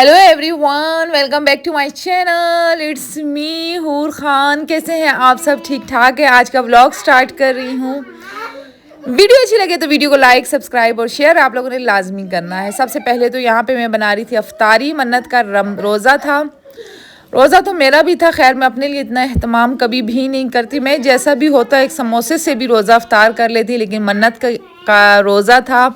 Hello everyone, welcome back to my channel. It's me Hoor Khan. कैसे हैं आप सब? ठीक ठाक है। आज का व्लॉग स्टार्ट कर रही हूँ। वीडियो अच्छी लगे तो वीडियो को लाइक, सब्सक्राइब और शेयर आप लोगों ने लाजमी करना है। सबसे पहले तो यहाँ पे मैं बना रही थी अफ्तारी। मन्नत का रोज़ा था। रोज़ा तो मेरा भी था। खैर मैं अपने लिए इतना एहतमाम कभी भी नहीं करती। मैं जैसा भी होता एक समोसे से भी रोज़ा अफ्तार कर लेती, लेकिन मन्नत का रोज़ा था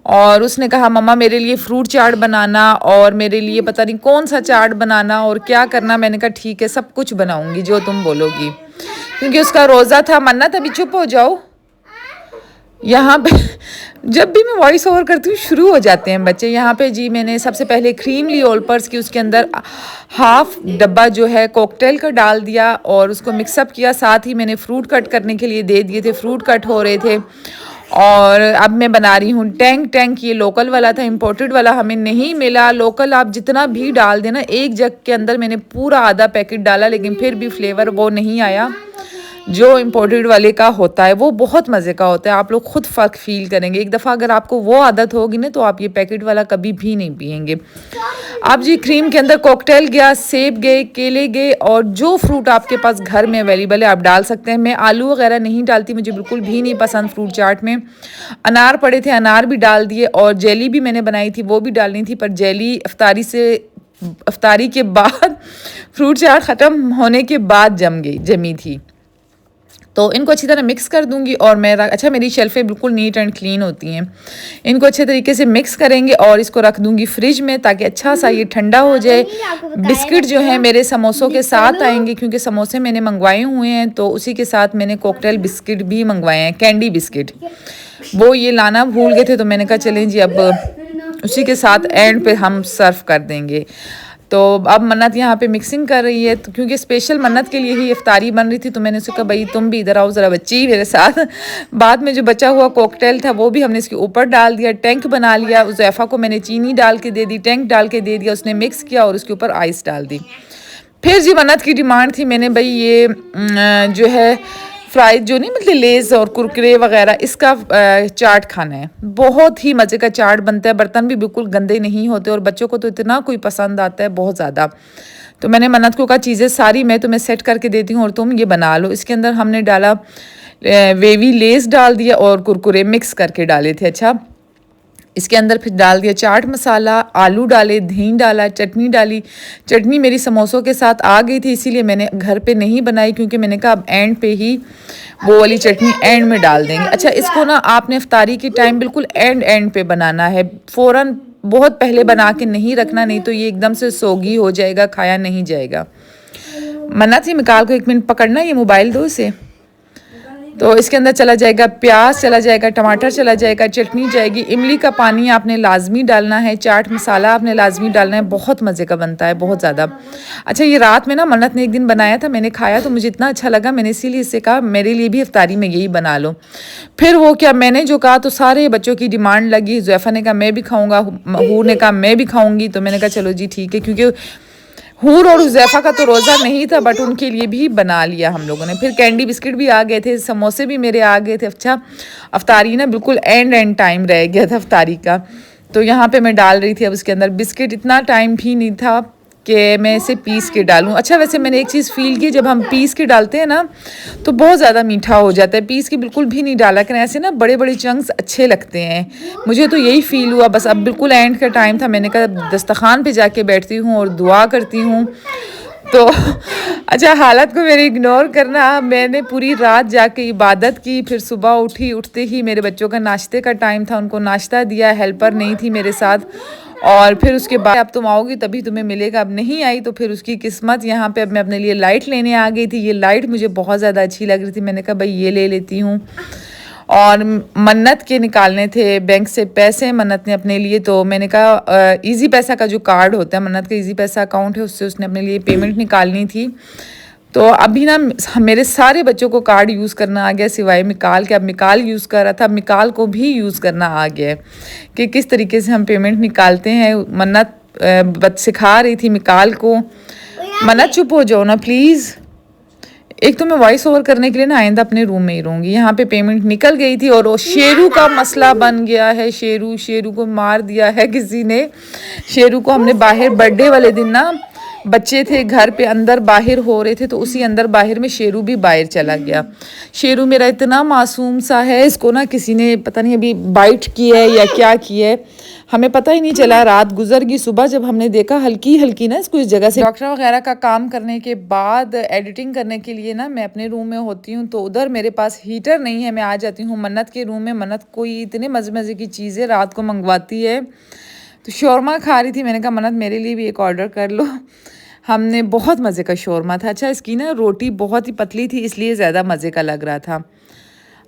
और उसने कहा मम्मा मेरे लिए फ्रूट चाट बनाना और मेरे लिए पता नहीं कौन सा चाट बनाना और क्या करना। मैंने कहा ठीक है, सब कुछ बनाऊंगी जो तुम बोलोगी, क्योंकि उसका रोज़ा था। मन्नत अभी चुप हो जाओ। यहाँ पे जब भी मैं वॉइस ओवर करती हूँ शुरू हो जाते हैं बच्चे। यहाँ पे जी मैंने सबसे पहले क्रीम ली ओलपर्स की, उसके अंदर हाफ डब्बा जो है कॉकटेल का डाल दिया और उसको मिक्सअप किया। साथ ही मैंने फ्रूट कट करने के लिए दे दिए थे, फ्रूट कट हो रहे थे। और अब मैं बना रही हूँ टैंक। ये लोकल वाला था, इम्पोर्टेड वाला हमें नहीं मिला। लोकल आप जितना भी डाल देना, एक जग के अंदर मैंने पूरा आधा पैकेट डाला, लेकिन फिर भी फ्लेवर वो नहीं आया जो इम्पोर्टेड वाले का होता है। वो बहुत मज़े का होता है, आप लोग खुद फ़र्क फील करेंगे। एक दफ़ा अगर आपको वो आदत होगी ना तो आप ये पैकेट वाला कभी भी नहीं पियेंगे। अब जी क्रीम के अंदर कॉकटेल गया, सेब गए, केले गए और जो फ्रूट आपके पास घर में अवेलेबल है आप डाल सकते हैं। मैं आलू वगैरह नहीं डालती, मुझे बिल्कुल भी नहीं पसंद फ्रूट चाट में। अनार पड़े थे, अनार भी डाल दिए और जेली भी मैंने बनाई थी, वो भी डालनी थी, पर जेली अफ्तारी के बाद फ्रूट चाट ख़त्म होने के बाद जमी थी। तो इनको अच्छी तरह मिक्स कर दूंगी और मेरी शेल्फें बिल्कुल नीट एंड क्लीन होती हैं। इनको अच्छे तरीके से मिक्स करेंगे और इसको रख दूंगी फ्रिज में ताकि अच्छा सा ये ठंडा हो जाए। बिस्किट जो है मेरे समोसों के साथ आएंगे, क्योंकि समोसे मैंने मंगवाए हुए हैं, तो उसी के साथ मैंने कॉकटेल बिस्किट भी मंगवाए हैं, कैंडी बिस्किट। वो ये लाना भूल गए थे, तो मैंने कहा चलें जी अब उसी के साथ एंड पे हम सर्व कर देंगे। तो अब मन्नत यहाँ पे मिक्सिंग कर रही है, तो क्योंकि स्पेशल मन्नत के लिए ही इफ्तारी बन रही थी, तो मैंने उससे कहा भाई तुम भी इधर आओ ज़रा बच्ची मेरे साथ। बाद में जो बचा हुआ कॉकटेल था वो भी हमने इसके ऊपर डाल दिया, टैंक बना लिया। उज़ैफ़ा को मैंने चीनी डाल के दे दी, टैंक डाल के दे दिया, उसने मिक्स किया और उसके ऊपर आइस डाल दी। फिर जी मन्नत की डिमांड थी, मैंने भाई ये जो है फ्राइज जो नहीं मतलब लेज़ और कुरकुरे वगैरह, इसका चाट खाना है। बहुत ही मज़े का चाट बनता है, बर्तन भी बिल्कुल गंदे नहीं होते और बच्चों को तो इतना कोई पसंद आता है बहुत ज़्यादा। तो मैंने मन्नत को कहा चीज़ें सारी मैं तुम्हें सेट करके देती हूँ और तुम ये बना लो। इसके अंदर हमने डाला वेवी लेस डाल दिया और कुरकुरे मिक्स करके डाले थे। अच्छा, इसके अंदर फिर डाल दिया चाट मसाला, आलू डाले, दही डाला, चटनी डाली। चटनी मेरी समोसों के साथ आ गई थी, इसीलिए मैंने घर पे नहीं बनाई, क्योंकि मैंने कहा अब एंड पे ही वो वाली चटनी एंड में डाल देंगे। अच्छा, इसको ना आपने इफ्तारी के टाइम बिल्कुल एंड पे बनाना है, फ़ौरन बहुत पहले बना के नहीं रखना, नहीं तो ये एकदम से सोगी हो जाएगा, खाया नहीं जाएगा। मन्नत से मिकाल को 1 मिनट पकड़ना, ये मोबाइल दो इसे। तो इसके अंदर चला जाएगा प्याज, चला जाएगा टमाटर, चला जाएगा चटनी जाएगी, इमली का पानी आपने लाजमी डालना है, चाट मसाला आपने लाजमी डालना है। बहुत मज़े का बनता है, बहुत ज़्यादा। अच्छा, ये रात में ना मन्नत ने एक दिन बनाया था, मैंने खाया तो मुझे इतना अच्छा लगा, मैंने इसीलिए इससे कहा मेरे लिए भी इफ्तारी में यही बना लो। फिर वो क्या, मैंने जो कहा तो सारे बच्चों की डिमांड लगी। ज़ैफ़ा ने कहा मैं भी खाऊँगा, हूर ने कहा मैं भी खाऊँगी, तो मैंने कहा चलो जी ठीक है, क्योंकि हूर और उज़ैफ़ा का तो रोज़ा नहीं था, बट उनके लिए भी बना लिया हम लोगों ने। फिर कैंडी बिस्किट भी आ गए थे, समोसे भी मेरे आ गए थे। अच्छा, अफ्तारी ना बिल्कुल एंड टाइम रह गया था अफ्तारी का, तो यहाँ पे मैं डाल रही थी अब उसके अंदर बिस्किट। इतना टाइम भी नहीं था कि मैं इसे पीस के डालूं। अच्छा, वैसे मैंने एक चीज़ फ़ील की, जब हम पीस के डालते हैं ना तो बहुत ज़्यादा मीठा हो जाता है। पीस के बिल्कुल भी नहीं डाला, लेकिन ऐसे ना बड़े बड़े चंक्स अच्छे लगते हैं, मुझे तो यही फ़ील हुआ। बस अब बिल्कुल एंड का टाइम था, मैंने कहा दस्तरखान पे जाके बैठती हूँ और दुआ करती हूँ। तो अच्छा, हालत को मेरे इग्नोर करना। मैंने पूरी रात जाके इबादत की, फिर सुबह उठी, उठते ही मेरे बच्चों का नाश्ते का टाइम था, उनको नाश्ता दिया, हेल्पर नहीं थी मेरे साथ। और फिर उसके बाद अब तुम आओगी तभी तुम्हें मिलेगा, अब नहीं आई तो फिर उसकी किस्मत। यहाँ पे अब मैं अपने लिए लाइट लेने आ गई थी। ये लाइट मुझे बहुत ज़्यादा अच्छी लग रही थी, मैंने कहा भाई ये ले लेती हूँ। और मन्नत के निकालने थे बैंक से पैसे मन्नत ने अपने लिए, तो मैंने कहा इजी पैसा का जो कार्ड होता है, मन्नत का इजी पैसा अकाउंट है, उससे उसने अपने लिए पेमेंट निकालनी थी। तो अभी ना मेरे सारे बच्चों को कार्ड यूज़ करना आ गया सिवाय मिकाल के। अब मिकाल यूज़ कर रहा था, मिकाल को भी यूज़ करना आ गया है कि किस तरीके से हम पेमेंट निकालते हैं। मन्नत सिखा रही थी मिकाल को। मन्नत चुप हो जाओ ना प्लीज़, एक तो मैं वॉइस ओवर करने के लिए ना आइंदा अपने रूम में ही रहूँगी। यहाँ पे पेमेंट निकल गई थी और वो शेरू का मसला बन गया है। शेरू को मार दिया है किसी ने। शेरू को हमने बाहर बर्थडे वाले दिन ना, बच्चे थे घर पे, अंदर बाहर हो रहे थे, तो उसी अंदर बाहर में शेरू भी बाहर चला गया। शेरू मेरा इतना मासूम सा है, इसको ना किसी ने पता नहीं अभी बाइट की है या क्या की है, हमें पता ही नहीं चला। रात गुजर गई, सुबह जब हमने देखा हल्की हल्की ना इसको इस जगह से। डॉक्टर वगैरह का काम करने के बाद एडिटिंग करने के लिए ना मैं अपने रूम में होती हूँ, तो उधर मेरे पास हीटर नहीं है। मैं आ जाती हूँ मन्नत के रूम में। मन्नत कोई इतने मज़े मज़े की चीज़ें रात को मंगवाती है, तो शौरमा खा रही थी। मैंने कहा मन्नत मेरे लिए भी एक ऑर्डर कर लो। हमने बहुत मज़े का शौरमा था। अच्छा, इसकी ना रोटी बहुत ही पतली थी, इसलिए ज़्यादा मज़े का लग रहा था।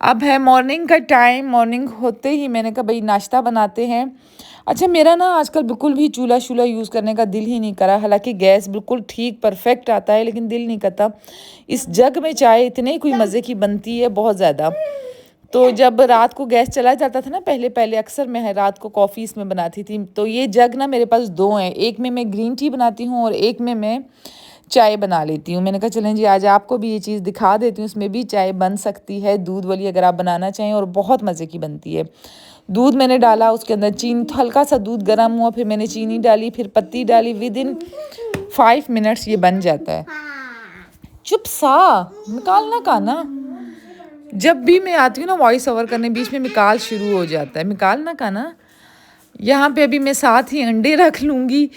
अब है मॉर्निंग का टाइम। मॉर्निंग होते ही मैंने कहा भाई नाश्ता बनाते हैं। अच्छा, मेरा ना आजकल बिल्कुल भी चूल्हा शूल्हा यूज़ करने का दिल ही नहीं करा। हालांकि गैस बिल्कुल ठीक परफेक्ट आता है, लेकिन दिल नहीं करता। इस जग में चाय इतने कोई मज़े की बनती है, बहुत ज़्यादा। तो जब रात को गैस चला जाता था ना, पहले पहले अक्सर मैं रात को कॉफ़ी इसमें बनाती थी। तो ये जग ना मेरे पास दो हैं, एक में मैं ग्रीन टी बनाती हूँ और एक में मैं चाय बना लेती हूँ। मैंने कहा चलें जी, आज आपको भी ये चीज़ दिखा देती हूँ। इसमें भी चाय बन सकती है, दूध वाली अगर आप बनाना चाहें, और बहुत मज़े की बनती है। दूध मैंने डाला, उसके अंदर चीनी, हल्का सा दूध गर्म हुआ, फिर मैंने चीनी डाली, फिर पत्ती डाली। विद इन 5 मिनट्स ये बन जाता है। चुप सा, निकालना का ना। जब भी मैं आती हूँ ना वॉइस ओवर करने, बीच में मिकाल शुरू हो जाता है। निकालना का ना। यहाँ पे अभी मैं साथ ही अंडे रख लूँगी।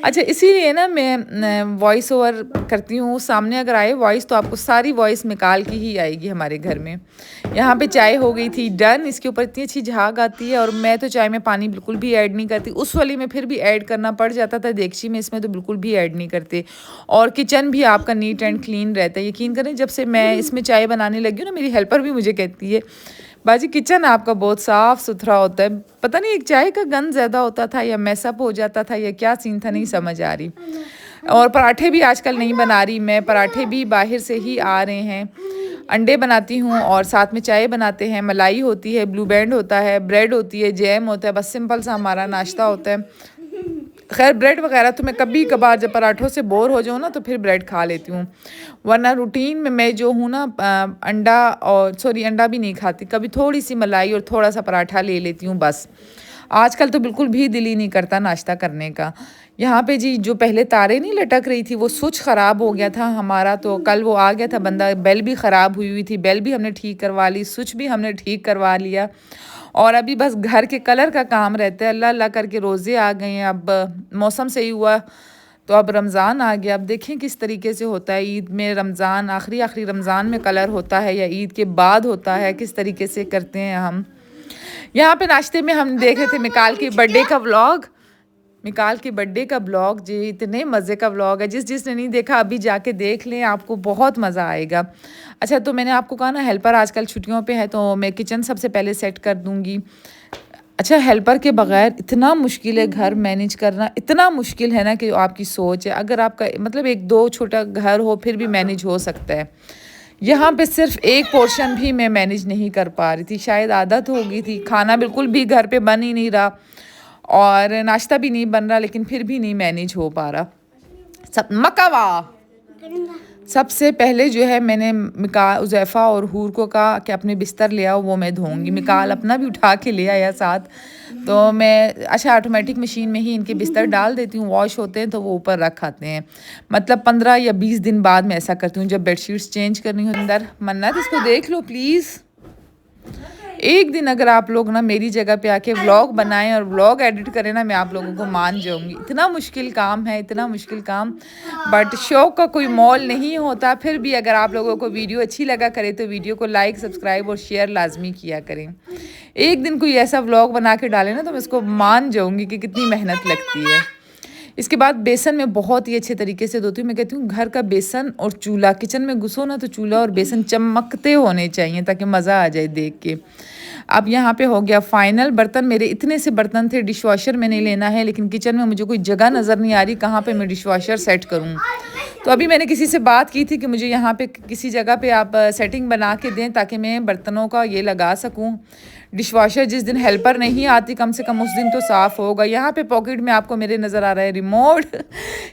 अच्छा, इसीलिए ना मैं वॉइस ओवर करती हूँ। सामने अगर आए वॉइस तो आपको सारी वॉइस निकाल की ही आएगी हमारे घर में। यहाँ पे चाय हो गई थी डन। इसके ऊपर इतनी अच्छी झाग आती है, और मैं तो चाय में पानी बिल्कुल भी ऐड नहीं करती। उस वाली में फिर भी ऐड करना पड़ जाता था देगची में, इसमें तो बिल्कुल भी ऐड नहीं करते। और किचन भी आपका नीट एंड क्लीन रहता है। यकीन करें, जब से मैं इसमें चाय बनाने लगी हूँ ना, मेरी हेल्पर भी मुझे कहती है बाजी किचन आपका बहुत साफ़ सुथरा होता है। पता नहीं एक चाय का गंद ज़्यादा होता था या मैसअप हो जाता था या क्या सीन था, नहीं समझ आ रही। और पराठे भी आजकल नहीं बना रही मैं, पराठे भी बाहर से ही आ रहे हैं। अंडे बनाती हूँ और साथ में चाय बनाते हैं। मलाई होती है, ब्लू बैंड होता है, ब्रेड होती है, जैम होता है। बस सिंपल सा हमारा नाश्ता होता है। खैर ब्रेड वगैरह तो मैं कभी कभार जब पराठों से बोर हो जाऊँ ना, तो फिर ब्रेड खा लेती हूँ, वरना रूटीन में मैं जो हूँ ना अंडा, और सॉरी अंडा भी नहीं खाती। कभी थोड़ी सी मलाई और थोड़ा सा पराठा ले लेती हूँ बस। आजकल तो बिल्कुल भी दिल ही नहीं करता नाश्ता करने का। यहाँ पे जी जो पहले तारे नहीं लटक रही थी, वो स्विच ख़राब हो गया था हमारा, तो कल वो आ गया था बंदा। बेल भी ख़राब हुई हुई थी, बेल भी हमने ठीक करवा ली, स्विच भी हमने ठीक करवा लिया। और अभी बस घर के कलर का काम रहता है। अल्लाह अल्लाह करके रोज़े आ गए हैं। अब मौसम सही हुआ तो अब रमज़ान आ गया। अब देखें किस तरीके से होता है। ईद में रमज़ान, आखिरी रमज़ान में कलर होता है या ईद के बाद होता है, किस तरीके से करते हैं हम। यहाँ पे नाश्ते में हम देख रहे थे मिकाल के बर्थडे का व्लॉग। मिकाल के बर्थडे का ब्लॉग जी इतने मज़े का व्लॉग है, जिसने नहीं देखा अभी जाके देख लें, आपको बहुत मज़ा आएगा। अच्छा, तो मैंने आपको कहा ना हेल्पर आजकल छुट्टियों पे है, तो मैं किचन सबसे पहले सेट कर दूँगी। अच्छा, हेल्पर के बगैर इतना मुश्किल है घर मैनेज करना, इतना मुश्किल है ना कि आपकी सोच है। अगर आपका मतलब 1-2 छोटा घर हो फिर भी मैनेज हो सकता है। यहाँ पे सिर्फ एक पोर्शन भी मैं मैनेज नहीं कर पा रही थी, शायद आदत हो गई थी। खाना बिल्कुल भी घर पे बन ही नहीं रहा और नाश्ता भी नहीं बन रहा, लेकिन फिर भी नहीं मैनेज हो पा रहा। सब मकावा। सबसे पहले जो है मैंने उज़ैफ़ा और हूर को कहा कि अपने बिस्तर ले आओ, वो मैं धोऊंगी। मिकाल अपना भी उठा के ले आया साथ। तो मैं अच्छा ऑटोमेटिक मशीन में ही इनके बिस्तर डाल देती हूँ, वॉश होते हैं तो वो ऊपर रख आते हैं। मतलब 15 या 20 दिन बाद मैं ऐसा करती हूँ जब बेडशीट्स चेंज करनी हो। अंदर मन्नत, इसको देख लो प्लीज़। एक दिन अगर आप लोग ना मेरी जगह पे आके व्लॉग बनाएं और व्लॉग एडिट करें ना, मैं आप लोगों को मान जाऊंगी। इतना मुश्किल काम है, इतना मुश्किल काम, बट शौक का कोई मोल नहीं होता। फिर भी अगर आप लोगों को वीडियो अच्छी लगा करे तो वीडियो को लाइक, सब्सक्राइब और शेयर लाजमी किया करें। एक दिन कोई ऐसा व्लॉग बना के डाले ना तो मैं इसको मान जाऊँगी कि कितनी मेहनत लगती है। इसके बाद बेसन में बहुत ही अच्छे तरीके से धोती हूँ। मैं कहती हूँ घर का बेसन और चूल्हा, किचन में घुसो ना तो चूल्हा और बेसन चमकते होने चाहिए ताकि मज़ा आ जाए देख के। अब यहाँ पे हो गया फाइनल। बर्तन मेरे इतने से बर्तन थे, डिश वॉशर मैंने लेना है, लेकिन किचन में मुझे कोई जगह नज़र नहीं आ रही कहाँ पे मैं डिश वॉशर सेट करूँ। तो अभी मैंने किसी से बात की थी कि मुझे यहाँ पे किसी जगह पे आप सेटिंग बना के दें ताकि मैं बर्तनों का ये लगा सकूँ, डिशवॉशर जिस दिन हेल्पर नहीं आती कम से कम उस दिन तो साफ़ होगा। यहाँ पे पॉकेट में आपको मेरे नज़र आ रहा है रिमोट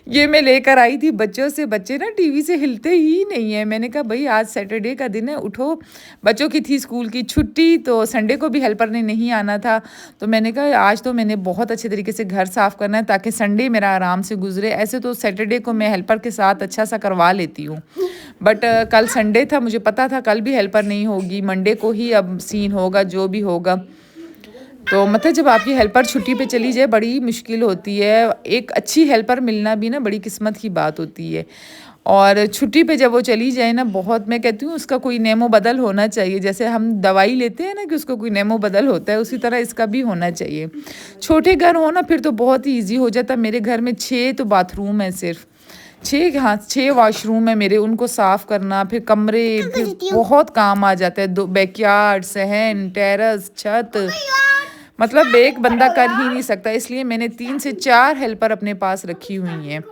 ये मैं लेकर आई थी बच्चों से। बच्चे ना टीवी से हिलते ही नहीं है। मैंने कहा भाई आज सैटरडे का दिन है, उठो। बच्चों की थी स्कूल की छुट्टी, तो संडे को भी हेल्पर ने नहीं आना था, तो मैंने कहा आज तो मैंने बहुत अच्छे तरीके से घर साफ़ करना है ताकि संडे मेरा आराम से गुजरे। ऐसे तो सैटरडे को मैं हेल्पर के साथ अच्छा सा करवा लेती हूँ, बट कल संडे था, मुझे पता था कल भी हेल्पर नहीं होगी, मंडे को ही अब सीन होगा जो भी होगा। तो मतलब जब आपकी हेल्पर छुट्टी पे चली जाए बड़ी मुश्किल होती है। एक अच्छी हेल्पर मिलना भी ना बड़ी किस्मत की बात होती है। और छुट्टी पे जब वो चली जाए ना, बहुत मैं कहती हूँ उसका कोई नेमो बदल होना चाहिए। जैसे हम दवाई लेते हैं ना कि उसका कोई नेमो बदल होता है, उसी तरह इसका भी होना चाहिए। छोटे घर हो ना फिर तो बहुत ही ईजी हो जाता। मेरे घर में 6 तो बाथरूम है, सिर्फ 6, हाँ 6 वॉशरूम है मेरे, उनको साफ़ करना, फिर कमरे, फिर बहुत काम आ जाता है। 2 बैकयार्ड, सहन, टेरेस, छत, मतलब एक बंदा कर ही नहीं सकता। इसलिए मैंने 3 से 4 हेल्पर अपने पास रखी हुई हैं।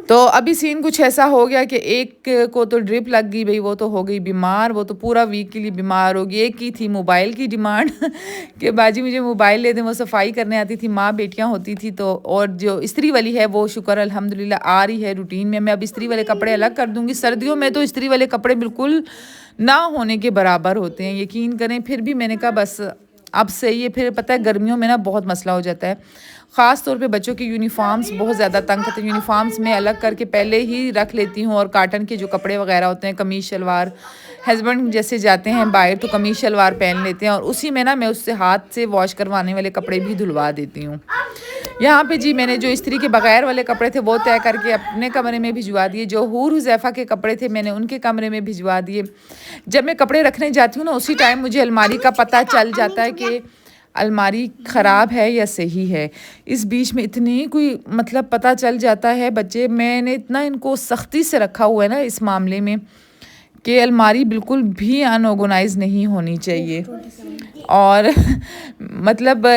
तो अभी सीन कुछ ऐसा हो गया कि एक को तो ड्रिप लग गई भाई, वो तो हो गई बीमार, वो तो पूरा वीक के लिए बीमार हो गई। एक की थी मोबाइल की डिमांड कि बाजी मुझे मोबाइल ले दें, वो सफाई करने आती थी, माँ बेटियां होती थी। तो और जो इस्त्री वाली है वो शुक्र अल्हम्दुलिल्लाह आ रही है रूटीन में। मैं अब इस्त्री वाले कपड़े अलग कर दूंगी। सर्दियों में तो इस्त्री वाले कपड़े बिल्कुल ना होने के बराबर होते हैं, यकीन करें। फिर भी मैंने कहा बस अब सही है। फिर पता है गर्मियों में ना बहुत मसला हो जाता है, ख़ास तौर पे बच्चों के यूनिफॉर्म्स बहुत ज़्यादा तंग करते हैं। यूनिफॉर्म्स में अलग करके पहले ही रख लेती हूँ, और काटन के जो कपड़े वगैरह होते हैं, कमीज़ शलवार, हस्बैंड जैसे जाते हैं बाहर तो कमीज़ शलवार पहन लेते हैं, और उसी में ना मैं उससे हाथ से वॉश करवाने वाले कपड़े भी धुलवा देती हूँ। यहाँ पे जी मैंने जो इस्त्री के बगैर वाले कपड़े थे वो तय करके अपने कमरे में भिजवा दिए। जो हूर हुज़ैफ़ा के कपड़े थे मैंने उनके कमरे में भिजवा दिए। जब मैं कपड़े रखने जाती हूँ ना उसी टाइम मुझे अलमारी का पता चल जाता है कि अलमारी ख़राब है या सही है। इस बीच में इतनी कोई मतलब पता चल जाता है। बच्चे मैंने इतना इनको सख्ती से रखा हुआ है ना इस मामले में कि अलमारी बिल्कुल भी अनऑर्गेनाइज नहीं होनी चाहिए, और मतलब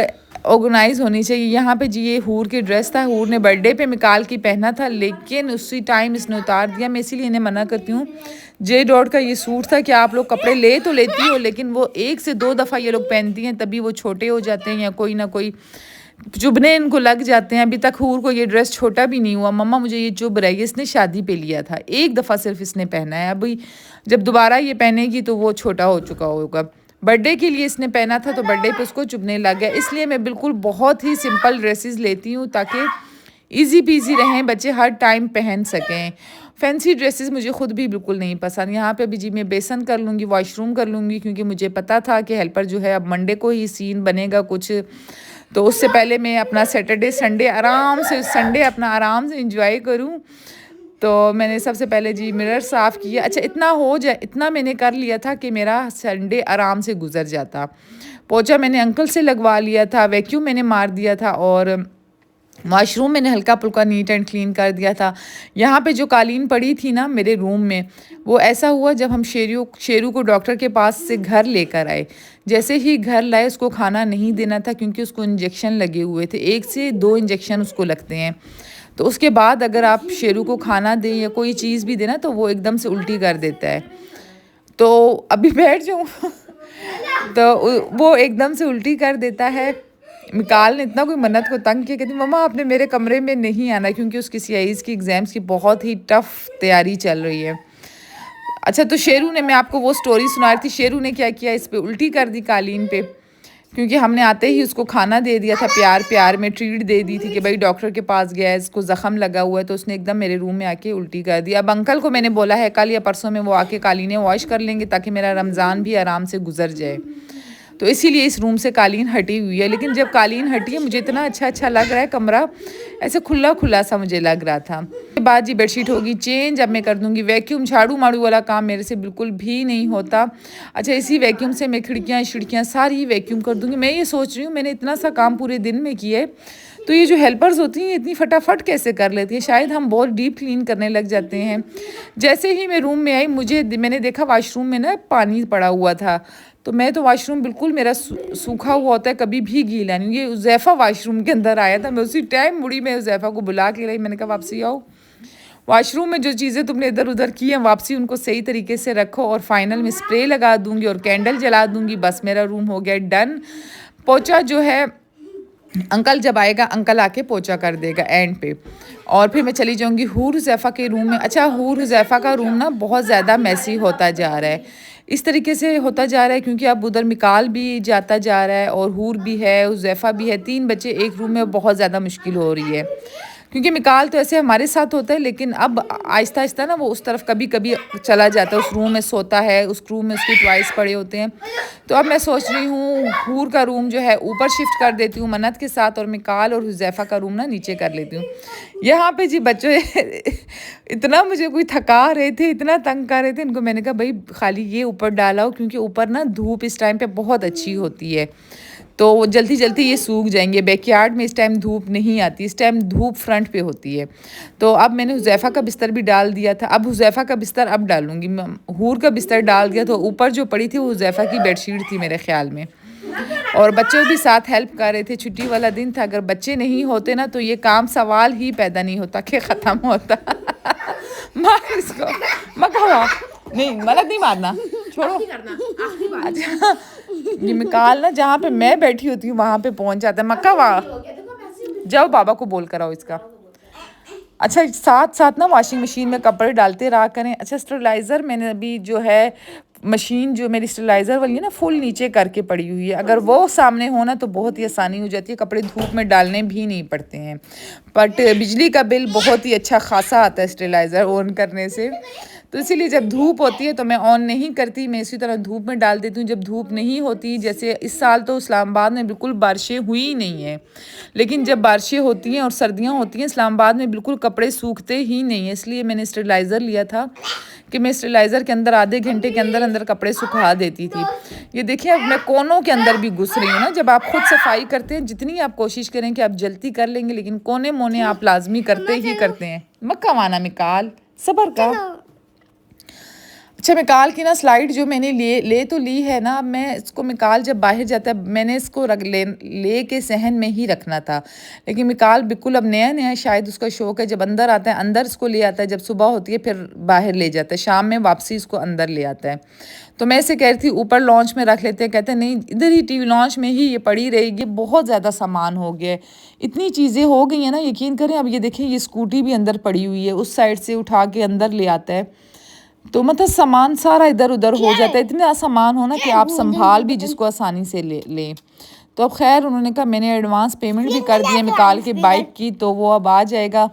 ऑर्गेनाइज होनी चाहिए। यहाँ पे जी ये हूर की ड्रेस था, हूर ने बर्थडे पे मिकाल की पहना था, लेकिन उसी टाइम इसने उतार दिया। मैं इसीलिए इन्हें मना करती हूँ। जे डॉट का ये सूट था कि आप लोग कपड़े ले तो लेती हो, लेकिन वो 1 से 2 दफ़ा ये लोग पहनती हैं, तभी वो छोटे हो जाते हैं या कोई ना कोई चुभने इनको लग जाते हैं। अभी तक हूर को ये ड्रेस छोटा भी नहीं हुआ। मम्मा मुझे ये चुभ रही है। इसने शादी पे लिया था, 1 दफ़ा सिर्फ इसने पहना है। अभी जब दोबारा ये पहनेगी तो वो छोटा हो चुका होगा। बर्थडे के लिए इसने पहना था तो बर्थडे पे उसको चुभने लग गया। इसलिए मैं बिल्कुल बहुत ही सिंपल ड्रेसेस लेती हूँ ताकि इजी पीजी रहें, बच्चे हर टाइम पहन सकें। फैंसी ड्रेसेस मुझे खुद भी बिल्कुल नहीं पसंद। यहाँ पे भी जी मैं बेसन कर लूँगी, वॉशरूम कर लूँगी, क्योंकि मुझे पता था कि हेल्पर जो है अब मंडे को ही सीन बनेगा कुछ, तो उससे पहले मैं अपना सैटरडे संडे अपना आराम से इंजॉय करूँ। तो मैंने सबसे पहले जी मिरर साफ़ किया। अच्छा इतना हो जाए, इतना मैंने कर लिया था कि मेरा संडे आराम से गुजर जाता। पोछा मैंने अंकल से लगवा लिया था, वैक्यूम मैंने मार दिया था, और वॉशरूम मैंने हल्का फुल्का नीट एंड क्लीन कर दिया था। यहाँ पे जो कालीन पड़ी थी ना मेरे रूम में, वो ऐसा हुआ जब हम शेरू को डॉक्टर के पास से घर लेकर आए। जैसे ही घर लाए उसको खाना नहीं देना था क्योंकि उसको इंजेक्शन लगे हुए थे, 1 से 2 इंजेक्शन उसको लगते हैं। तो उसके बाद अगर आप शेरू को खाना दें या कोई चीज़ भी देना तो वो एकदम से उल्टी कर देता है। तो अभी बैठ जाऊँ तो वो एकदम से उल्टी कर देता है। मिकाल ने इतना कोई मन्नत को तंग किया, कहती मम्मा आपने मेरे कमरे में नहीं आना, क्योंकि उसकी सीआईज़ की एग्ज़ाम्स की बहुत ही टफ़ तैयारी चल रही है। अच्छा तो शेरू ने, मैं आपको वो स्टोरी सुना रही थी, शेरू ने क्या किया, इस पे उल्टी कर दी कालीन पे, क्योंकि हमने आते ही उसको खाना दे दिया था, प्यार प्यार में ट्रीट दे दी थी कि भाई डॉक्टर के पास गया है, इसको ज़ख़म लगा हुआ है, तो उसने एकदम मेरे रूम में आके उल्टी कर दी। अब अंकल को मैंने बोला है कल या परसों में वो आके कालीनें वॉश कर लेंगे ताकि मेरा रमज़ान भी आराम से गुजर जाए। तो इसीलिए इस रूम से कालीन हटी हुई है। लेकिन जब कालीन हटी है मुझे इतना अच्छा लग रहा है, कमरा ऐसे खुला खुला सा मुझे लग रहा था। उसके बाद जी बेडशीट होगी चेंज, अब मैं कर दूंगी वैक्यूम। झाड़ू माड़ू वाला काम मेरे से बिल्कुल भी नहीं होता। अच्छा इसी वैक्यूम से मैं खिड़कियाँ सारी वैक्यूम कर दूंगी। मैं ये सोच रही हूँ मैंने इतना सा काम पूरे दिन में किया है, तो ये जो हेल्पर्स होती हैं इतनी फटाफट कैसे कर लेती हैं। शायद हम बहुत डीप क्लीन करने लग जाते हैं। जैसे ही मैं रूम में आई मैंने देखा वॉशरूम में ना पानी पड़ा हुआ था, तो मैं तो वॉशरूम बिल्कुल मेरा सूखा हुआ होता है, कभी भी गीला नहीं। ये उज़ैफ़ा वॉशरूम के अंदर आया था, मैं उसी टाइम मुड़ी में उज़ैफ़ा को बुला के लाई, मैंने कहा वापसी आओ। वॉशरूम में जो चीज़ें तुमने इधर उधर की हैं वापसी उनको सही तरीके से रखो। और फाइनल में स्प्रे लगा दूंगी और कैंडल जला दूंगी। बस मेरा रूम हो गया डन। पोछा जो है अंकल जब आएगा अंकल आके पोछा कर देगा एंड पे। और फिर मैं चली जाऊंगी हूर हुज़ैफ़ा के रूम में। अच्छा, हूर हुज़ैफ़ा का रूम ना बहुत ज़्यादा मैसी होता जा रहा है। इस तरीके से होता जा रहा है क्योंकि अब उधर मिकाल भी जाता जा रहा है और हूर भी है, हुज़ैफ़ा भी है। 3 बच्चे एक रूम में बहुत ज़्यादा मुश्किल हो रही है क्योंकि मिकाल तो ऐसे हमारे साथ होता है लेकिन अब आहिस्ता आहिस्ता ना वो उस तरफ कभी कभी चला जाता है, उस रूम में सोता है, उस रूम में उसके टॉयज पड़े होते हैं। तो अब मैं सोच रही हूँ हूर का रूम जो है ऊपर शिफ्ट कर देती हूँ मन्नत के साथ और मिकाल और हुज़ैफ़ा का रूम ना नीचे कर लेती हूँ। यहाँ पे जी बच्चे इतना मुझे कोई थका रहे थे, इतना तंग कर रहे थे, इनको मैंने कहा भाई खाली ये ऊपर डाला हो क्योंकि ऊपर ना धूप इस टाइम पे बहुत अच्छी होती है तो जल्दी जल्दी ये सूख जाएंगे। बैकयार्ड में इस टाइम धूप नहीं आती, इस टाइम धूप फ्रंट पे होती है। तो अब मैंने हुज़ैफ़ा का बिस्तर भी डाल दिया था, अब हुज़ैफ़ा का बिस्तर अब डालूंगी। हूर का बिस्तर डाल दिया तो ऊपर जो पड़ी थी वो हुज़ैफ़ा की बेडशीट थी मेरे ख्याल में। और बच्चे भी साथ हेल्प कर रहे थे, छुट्टी वाला दिन था। अगर बच्चे नहीं होते ना तो ये काम सवाल ही पैदा नहीं होता कि ख़त्म होता। मार इसको, मत नहीं मलक नहीं मारना, छोड़ो। अच्छा, ये मिकाल ना जहाँ पे मैं बैठी होती हूँ वहाँ पे पहुँच जाता है। मक्का वाह, जाओ बाबा को बोल कर आओ इसका। अच्छा, साथ साथ ना वॉशिंग मशीन में कपड़े डालते रहा करें। अच्छा, स्टरलाइज़र मैंने अभी जो है मशीन जो मेरी स्टरलाइज़र वाली है ना फुल नीचे करके पड़ी हुई है। अगर वो सामने हो ना तो बहुत ही आसानी हो जाती है, कपड़े धूप में डालने भी नहीं पड़ते हैं। बट बिजली का बिल बहुत ही अच्छा खासा आता है स्टरलाइज़र ऑन करने से। तो इसीलिए जब धूप होती है तो मैं ऑन नहीं करती, मैं इसी तरह धूप में डाल देती हूँ। जब धूप नहीं होती, जैसे इस साल तो इस्लामाबाद में बिल्कुल बारिशें हुई ही नहीं है, लेकिन जब बारिशें होती हैं और सर्दियाँ होती हैं इस्लामाबाद में बिल्कुल कपड़े सूखते ही नहीं है। इसलिए मैंने स्टरलाइज़र लिया था कि मैं स्टरलाइज़र के अंदर आधे घंटे के अंदर अंदर कपड़े सुखा देती थी। ये देखिए अब मैं कोनों के अंदर भी घुस रही हूँ ना। जब आप खुद सफाई करते हैं, जितनी आप कोशिश करें कि आप जल्दी कर लेंगे लेकिन कोने मोने आप लाजमी करते ही करते हैं। मक्का माना मिकाल, सबर का। अच्छा, मिकाल की ना स्लाइड जो मैंने ले तो ली है ना, अब मैं इसको मिकाल जब बाहर जाता है मैंने इसको ले के सहन में ही रखना था, लेकिन मिकाल बिल्कुल अब नया नया शायद उसका शौक है, जब अंदर आता है अंदर इसको ले आता है, जब सुबह होती है फिर बाहर ले जाता है, शाम में वापसी इसको अंदर ले आता है। तो मैं इसे कह रही थी ऊपर लॉन्च में रख लेते हैं, कहते हैं नहीं इधर ही टीवी लॉन्च में ही ये पड़ी रहेगी। बहुत ज़्यादा सामान हो गया है, इतनी चीज़ें हो गई हैं ना, यकीन करें। अब ये देखें ये स्कूटी भी अंदर पड़ी हुई है, उस साइड से उठा के अंदर ले आता है। तो मतलब सामान सारा इधर उधर हो जाता है, इतना सामान हो ना कि आप संभाल भी जिसको आसानी से ले। तो अब खैर उन्होंने कहा, मैंने एडवांस पेमेंट भी कर दी है मिकाल के बाइक की, तो वो अब आ जाएगा।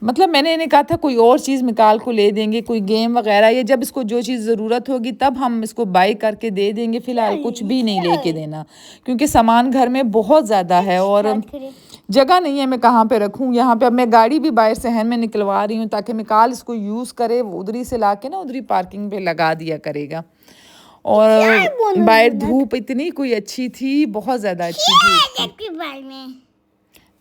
मतलब मैंने इन्हें कहा था कोई और चीज़ मिकाल को ले देंगे, कोई गेम वगैरह, या जब इसको जो चीज़ ज़रूरत होगी तब हम इसको बाई करके दे देंगे। फ़िलहाल कुछ भी नहीं लेके देना क्योंकि सामान घर में बहुत ज़्यादा है और जगह नहीं है मैं कहाँ पे रखूँ। यहाँ पे अब मैं गाड़ी भी बाहर सहन में निकलवा रही हूँ ताकि मिकाल इसको यूज़ करे, उधरी से ला के ना उधरी पार्किंग पे लगा दिया करेगा। और बाहर धूप इतनी कोई अच्छी थी, बहुत ज़्यादा अच्छी धूप थी,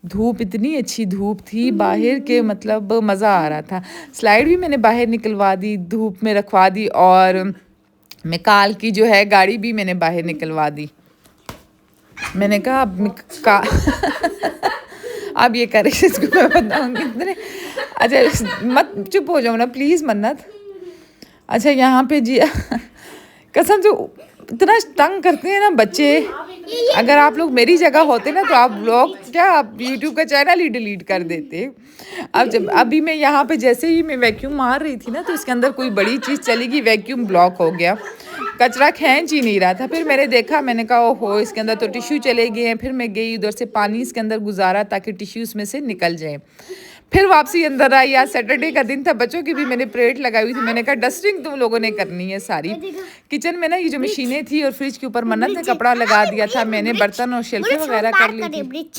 धूप इतनी अच्छी धूप थी बाहर के, मतलब मज़ा आ रहा था। स्लाइड भी मैंने बाहर निकलवा दी, धूप में रखवा दी, और मिकाल की जो है गाड़ी भी मैंने बाहर निकलवा दी। मैंने कहा अब ये करे इसको मैं बताऊँगी। अच्छा मत चुप हो जाओ ना प्लीज़ मन्नत। अच्छा यहाँ पे जी कसम से इतना तंग करते हैं ना बच्चे। अगर आप लोग मेरी जगह होते ना तो आप लोग क्या, आप यूट्यूब का चैनल ही डिलीट कर देते। अब जब अभी मैं यहाँ पे जैसे ही मैं वैक्यूम मार रही थी ना तो इसके अंदर कोई बड़ी चीज़ चली गई, वैक्यूम ब्लॉक हो गया, कचरा खींच ही नहीं रहा था। फिर मैंने देखा, मैंने कहा ओहो इसके अंदर तो टिश्यू चले गए हैं। फिर मैं गई उधर से पानी इसके अंदर गुजारा ताकि टिश्यू इसमें से निकल जाए। फिर वापसी अंदर आई। आज सैटरडे का दिन था, बच्चों की भी मैंने प्लेट लगाई हुई थी। मैंने कहा डस्टिंग तुम लोगों ने करनी है सारी। किचन में ना ये जो मशीनें थी और फ्रिज के ऊपर मन्नत ने कपड़ा लगा दिया था, मैंने बर्तन और शेल्फे वगैरह कर ली थी।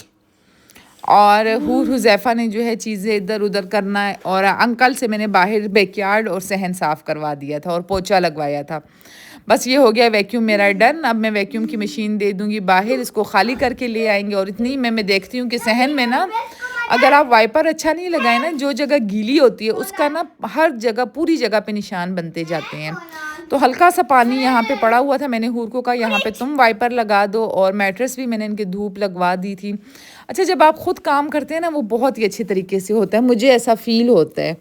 और हुज़ैफ़ा ने जो है चीज़ें इधर उधर करना है, और अंकल से मैंने बाहर बैकयार्ड और सहन साफ़ करवा दिया था और पोछा लगवाया था। बस ये हो गया वैक्यूम मेरा डन। अब मैं वैक्यूम की मशीन दे दूँगी बाहर, इसको खाली करके ले आएंगे। और इतनी मैं देखती हूँ कि सहन में ना अगर आप वाइपर अच्छा नहीं लगाए ना, जो जगह गीली होती है उसका ना हर जगह पूरी जगह पे निशान बनते जाते हैं। तो हल्का सा पानी यहाँ पे पड़ा हुआ था, मैंने हूर को कहा यहाँ पे तुम वाइपर लगा दो, और मैट्रेस भी मैंने इनके धूप लगवा दी थी। अच्छा, जब आप खुद काम करते हैं ना वो बहुत ही अच्छे तरीके से होता है, मुझे ऐसा फील होता है।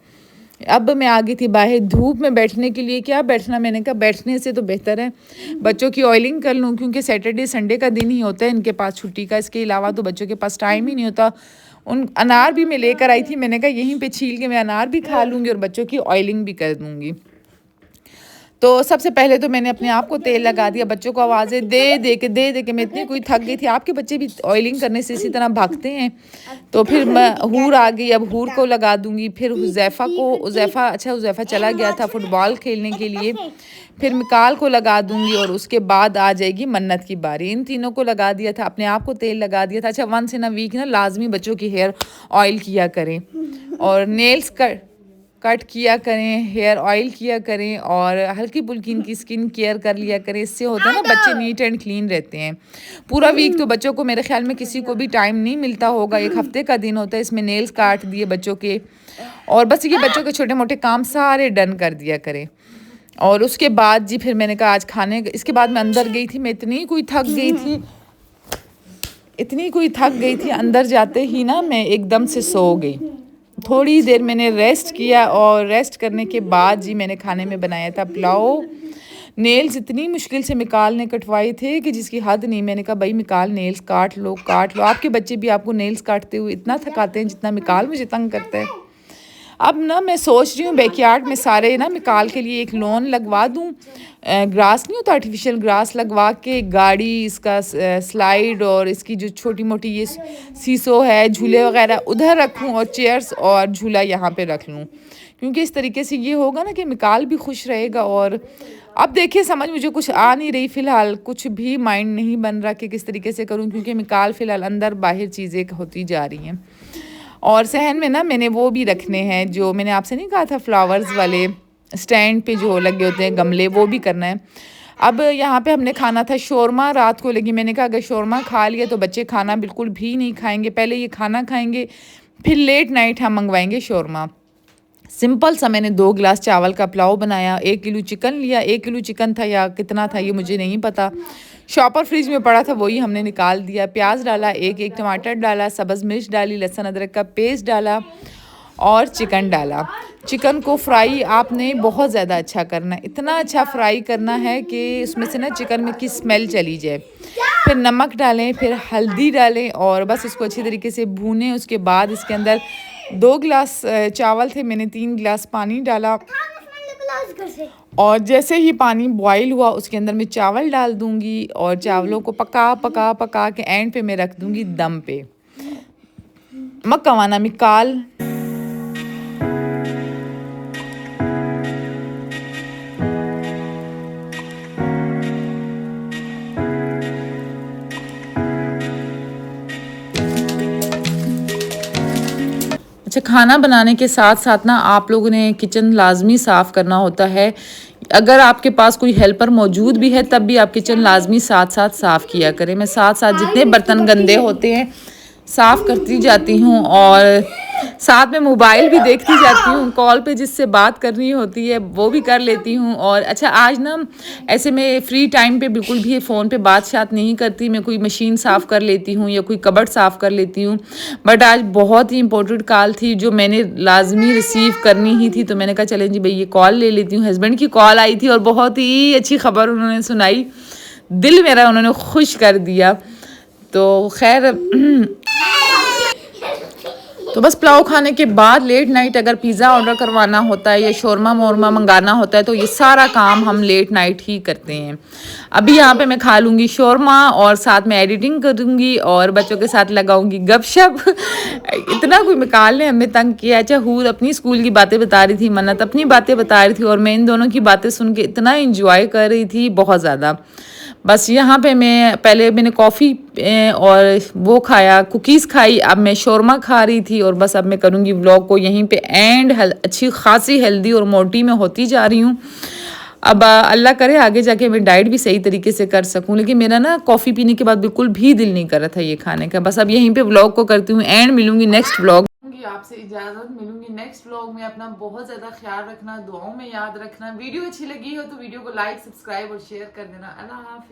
अब मैं आ गई थी बाहर धूप में बैठने के लिए। क्या बैठना, मैंने कहा बैठने से तो बेहतर है बच्चों की ऑयलिंग कर लूँ, क्योंकि सैटरडे संडे का दिन ही होता है इनके पास छुट्टी का, इसके अलावा तो बच्चों के पास टाइम ही नहीं होता। उन अनार भी मैं लेकर आई थी, मैंने कहा यहीं पे छील के मैं अनार भी खा लूँगी और बच्चों की ऑयलिंग भी कर दूँगी। तो सबसे पहले तो मैंने अपने आप को तेल लगा दिया, बच्चों को आवाज़ें दे दे के मैं इतनी कोई थक गई थी। आपके बच्चे भी ऑयलिंग करने से इसी तरह भागते हैं। तो फिर मैं हूर आ गई, अब हूर को लगा दूंगी। फिर हुज़ैफ़ा चला गया था फुटबॉल खेलने के लिए। फिर मिकाल को लगा दूंगी और उसके बाद आ जाएगी मन्नत की बारी। इन तीनों को लगा दिया था, अपने आप को तेल लगा दिया था। अच्छा, वंस इन अ वीक ना लाजमी बच्चों की हेयर ऑयल किया करें, और नेल्स कट किया करें, हेयर ऑयल किया करें, और हल्की फुल्की इनकी स्किन केयर कर लिया करें। इससे होता है ना बच्चे नीट एंड क्लीन रहते हैं। पूरा वीक तो बच्चों को मेरे ख्याल में किसी को भी टाइम नहीं मिलता होगा, एक हफ्ते का दिन होता है, इसमें नेल्स काट दिए बच्चों के, और बस ये बच्चों के छोटे मोटे काम सारे डन कर दिया करें। और उसके बाद जी फिर मैंने कहा आज खाने, इसके बाद मैं अंदर गई थी। मैं इतनी कोई थक गई थी, अंदर जाते ही ना मैं एकदम से सो गई। थोड़ी देर मैंने रेस्ट किया, और रेस्ट करने के बाद जी मैंने खाने में बनाया था पुलाव। नेल्स इतनी मुश्किल से मिकाल ने कटवाए थे कि जिसकी हद नहीं। मैंने कहा भाई मिकाल नेल्स काट लो। आपके बच्चे भी आपको नेल्स काटते हुए इतना थकाते हैं जितना मिकाल मुझे तंग करता है। अब ना मैं सोच रही हूँ बैकयार्ड में सारे ना मिकाल के लिए एक लॉन लगवा दूँ। ग्रास नहीं होता, आर्टिफिशियल ग्रास लगवा के गाड़ी, इसका स्लाइड और इसकी जो छोटी मोटी ये सीसो है, झूले वगैरह उधर रखूँ, और चेयर्स और झूला यहाँ पे रख लूँ, क्योंकि इस तरीके से ये होगा ना कि मिकाल भी खुश रहेगा। और अब देखिए समझ मुझे कुछ आ नहीं रही फ़िलहाल, कुछ भी माइंड नहीं बन रहा कि किस तरीके से करूँ, क्योंकि मिकाल फ़िलहाल अंदर बाहर चीज़ें होती जा रही हैं। और सहन में ना मैंने वो भी रखने हैं जो मैंने आपसे नहीं कहा था, फ्लावर्स वाले स्टैंड पे जो लगे होते हैं गमले, वो भी करना है। अब यहाँ पे हमने खाना था शोरमा, रात को लगी। मैंने कहा अगर शोरमा खा लिया तो बच्चे खाना बिल्कुल भी नहीं खाएंगे, पहले ये खाना खाएंगे फिर लेट नाइट हम मंगवाएंगे शोरमा। सिंपल सा मैंने 2 गिलास चावल का पुलाव बनाया, 1 किलो चिकन लिया, 1 किलो चिकन था या कितना था ये मुझे नहीं पता, शॉपर फ्रिज में पड़ा था वही हमने निकाल दिया। प्याज डाला, एक टमाटर डाला, सब्ज़ मिर्च डाली, लहसुन अदरक का पेस्ट डाला और चिकन डाला। चिकन को फ्राई आपने बहुत ज़्यादा अच्छा करना है, इतना अच्छा फ्राई करना है कि उसमें से ना चिकन में की स्मेल चली जाए। फिर नमक डालें, फिर हल्दी डालें, और बस इसको अच्छी तरीके से भूनें। उसके बाद इसके अंदर 2 गिलास चावल थे, मैंने 3 गिलास पानी डाला, और जैसे ही पानी बॉईल हुआ उसके अंदर मैं चावल डाल दूंगी, और चावलों को पका के एंड पे मैं रख दूंगी दम पे। मक्कावाना मिकाल अच्छा, खाना बनाने के साथ साथ ना आप लोगों ने किचन लाजमी साफ़ करना होता है। अगर आपके पास कोई हेल्पर मौजूद भी है तब भी आप किचन लाजमी साथ साथ साफ़ किया करें। मैं साथ साथ जितने बर्तन गंदे होते हैं साफ़ करती जाती हूँ, और साथ में मोबाइल भी देखती जाती हूँ, कॉल पे जिससे बात करनी होती है वो भी कर लेती हूँ। और अच्छा, आज ना ऐसे मैं फ्री टाइम पे बिल्कुल भी फ़ोन पे बात शात नहीं करती, मैं कोई मशीन साफ़ कर लेती हूँ या कोई कबर्ड साफ़ कर लेती हूँ। बट आज बहुत ही इंपॉर्टेंट कॉल थी जो मैंने लाजमी रिसीव करनी ही थी, तो मैंने कहा चलें जी भाई ये कॉल ले लेती हूँ। हस्बैंड की कॉल आई थी और बहुत ही अच्छी खबर उन्होंने सुनाई, दिल मेरा उन्होंने खुश कर दिया। तो खैर तो बस पुलाव खाने के बाद लेट नाइट अगर पिज़्ज़ा ऑर्डर करवाना होता है या शोरमा मोरमा मंगाना होता है तो ये सारा काम हम लेट नाइट ही करते हैं। अभी यहाँ पे मैं खा लूँगी शोरमा और साथ में एडिटिंग करूँगी और बच्चों के साथ लगाऊँगी गपशप। इतना कोई मिकाल ने हमें तंग किया। अच्छा, हूर अपनी स्कूल की बातें बता रही थी, मन्नत अपनी बातें बता रही थी, और मैं इन दोनों की बातें सुन के इतना इंजॉय कर रही थी, बहुत ज़्यादा। बस यहाँ पे मैंने कॉफ़ी और वो खाया, कुकीज़ खाई, अब मैं शोरमा खा रही थी, और बस अब मैं करूँगी व्लॉग को यहीं पे एंड। अच्छी खासी हेल्दी और मोटी मैं होती जा रही हूँ। अब अल्लाह करे आगे जाके मैं डाइट भी सही तरीके से कर सकूँ, लेकिन मेरा ना कॉफ़ी पीने के बाद बिल्कुल भी दिल नहीं कर रहा था ये खाने का। बस अब यहीं पे व्लॉग को करती हूँ एंड, मिलूँगी नेक्स्ट व्लॉग। चाहूंगी आपसे इजाजत, मिलूंगी नेक्स्ट व्लॉग में। अपना बहुत ज्यादा ख्याल रखना, दुआओं में याद रखना। वीडियो अच्छी लगी हो तो वीडियो को लाइक, सब्सक्राइब और शेयर कर देना। अल्लाह हाफिज।